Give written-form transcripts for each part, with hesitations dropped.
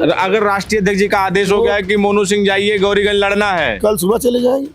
अगर राष्ट्रीय अध्यक्ष जी का आदेश हो गया है कि मोनू सिंह जाइए, गौरीगंज लड़ना है, कल सुबह चले जाएंगे।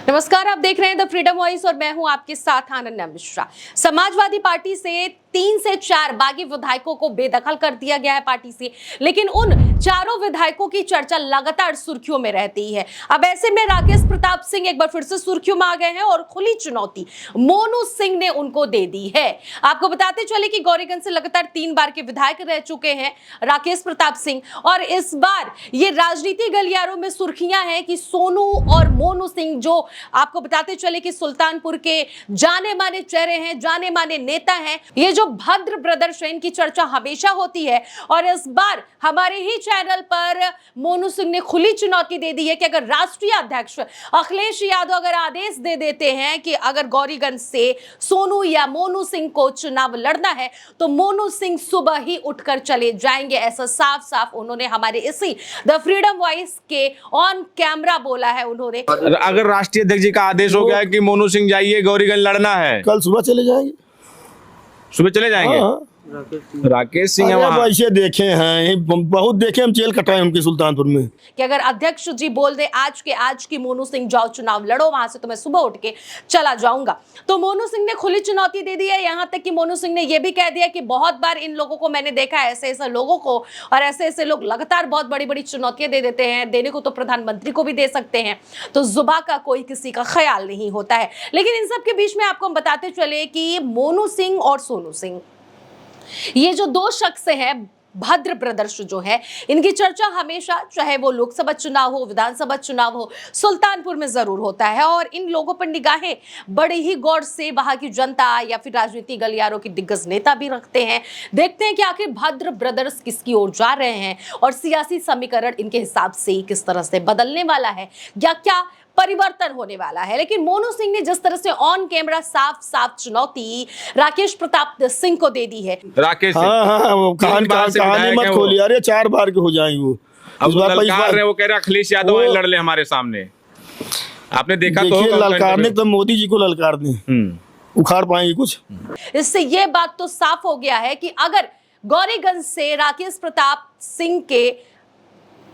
नमस्कार, आप देख रहे हैं द फ्रीडम वॉइस और मैं हूं आपके साथ अनन्या मिश्रा। समाजवादी पार्टी से 3 से 4 बागी विधायकों को बेदखल कर दिया गया है पार्टी से, लेकिन उन चारों विधायकों की चर्चा लगातार सुर्खियों में रहती है। अब ऐसे में राकेश प्रताप सिंह एक बार फिर से सुर्खियों में आ गए हैं और खुली चुनौती मोनू सिंह ने उनको दे दी है। आपको बताते चले कि गौरीगंज से लगातार 3 बार के विधायक रह चुके हैं राकेश प्रताप सिंह, और इस बार ये राजनीति गलियारों में सुर्खियां हैं कि सोनू और मोनू सिंह, जो आपको बताते चले कि सुल्तानपुर के जाने माने चेहरे हैं, जाने माने नेता हैं, ये जो भद्र ब्रदर्स हैं, इनकी चर्चा हमेशा होती है। और इस बार हमारे ही चैनल पर मोनू सिंह ने खुली चुनौती दे दी है कि अगर राष्ट्रीय अध्यक्ष अखिलेश यादव अगर आदेश दे देते हैं कि अगर गौरीगंज से सोनू या मोनू सिंह को चुनाव लड़ना है तो मोनू सिंह सुबह ही उठकर चले जाएंगे। ऐसा साफ साफ उन्होंने हमारे इसी द फ्रीडम वॉइस के ऑन कैमरा बोला है उन्होंने। अगर राष्ट्रीय अध्यक्ष जी का आदेश हो गया है कि मोनू सिंह जाइए, गौरीगंज लड़ना है, कल सुबह चले जाएंगे। सुबह चले जाएंगे। हाँ। राकेश सिंह है अरे वहाँ। वैसे देखे हैं, बहुत देखे, हम जेल कटाए उनके सुल्तानपुर में। कि अगर अध्यक्ष जी बोल दे आज की मोनू सिंह जाओ चुनाव लड़ो वहां से, तो मैं सुबह उठ के चला जाऊंगा। तो मोनू सिंह ने खुली चुनौती दे दी है। यहां तक कि मोनू सिंह ने यह भी कह दिया कि बहुत बार इन लोगों को मैंने देखा है, ऐसे ऐसे लोगों को, और ऐसे ऐसे लोग लगातार बहुत बड़ी बड़ी चुनौतियां दे देते हैं, देने को तो प्रधानमंत्री को भी दे सकते हैं, तो जुबा का कोई किसी का ख्याल नहीं होता है। लेकिन इन सब के बीच में आपको हम बताते चले कि मोनू सिंह और सोनू सिंह, ये जो 2 शख्स हैं, भद्र ब्रदर्स जो है, इनकी चर्चा हमेशा, चाहे वो लोकसभा चुनाव हो, विधानसभा चुनाव हो, सुल्तानपुर में जरूर होता है। और इन लोगों पर निगाहें बड़े ही गौर से वहां की जनता या फिर राजनीतिक गलियारों के दिग्गज नेता भी रखते हैं। देखते हैं कि आखिर भद्र ब्रदर्स किसकी ओर जा रहे हैं और सियासी समीकरण इनके हिसाब से किस तरह से बदलने वाला है या क्या परिवर्तन होने वाला है। लेकिन मोनू सिंह ने जिस तरह से ऑन कैमरा साफ साफ चुनौती राकेश प्रताप सिंह को दे दी है। राकेश सिंह, हाँ, वो कहानी मत खोलिए। अरे 4 बार के हो जाएंगे वो। अब वो ललकार रहे, वो कह रहे अखिलेश यादव आए लड़ ले हमारे सामने। आपने देखा तो ललकारने तो मोदी जी को ललकार दें, उखाड़ पाएंगे कुछ। इससे ये बात तो साफ हो गया है कि अगर गौरीगंज से राकेश प्रताप सिंह के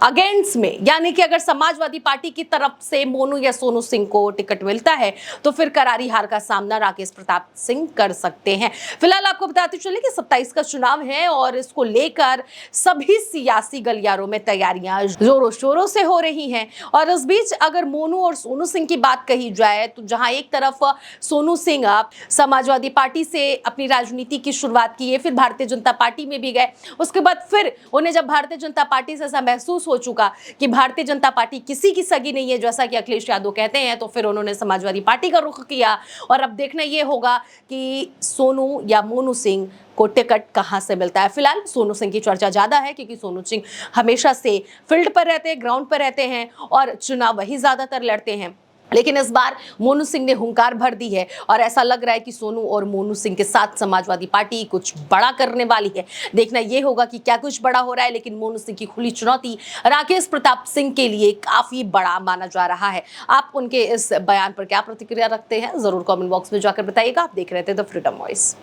अगेंस्ट में, यानी कि अगर समाजवादी पार्टी की तरफ से मोनू या सोनू सिंह को टिकट मिलता है तो फिर करारी हार का सामना राकेश प्रताप सिंह कर सकते हैं। फिलहाल आपको बताते चले कि 27 का चुनाव है और इसको लेकर सभी सियासी गलियारों में तैयारियां जोरों शोरों से हो रही हैं। और इस बीच अगर मोनू और सोनू सिंह की बात कही जाए तो जहां एक तरफ सोनू सिंह समाजवादी पार्टी से अपनी राजनीति की शुरुआत की है, फिर भारतीय जनता पार्टी में भी गए, उसके बाद फिर उन्हें जब भारतीय जनता पार्टी से ऐसा महसूस हो चुका कि भारतीय जनता पार्टी किसी की सगी नहीं है, जैसा कि अखिलेश यादव कहते हैं, तो फिर उन्होंने समाजवादी पार्टी का रुख किया। और अब देखना यह होगा कि सोनू या मोनू सिंह को टिकट कहां से मिलता है। फिलहाल सोनू सिंह की चर्चा ज्यादा है क्योंकि सोनू सिंह हमेशा से फील्ड पर रहते हैं, ग्राउंड पर रहते हैं और चुनाव वही ज्यादातर लड़ते हैं। लेकिन इस बार मोनू सिंह ने हुंकार भर दी है और ऐसा लग रहा है कि सोनू और मोनू सिंह के साथ समाजवादी पार्टी कुछ बड़ा करने वाली है। देखना यह होगा कि क्या कुछ बड़ा हो रहा है। लेकिन मोनू सिंह की खुली चुनौती राकेश प्रताप सिंह के लिए काफी बड़ा माना जा रहा है। आप उनके इस बयान पर क्या प्रतिक्रिया रखते हैं, जरूर कमेंट बॉक्स में जाकर बताइएगा। आप देख रहे थे द फ्रीडम वॉइस।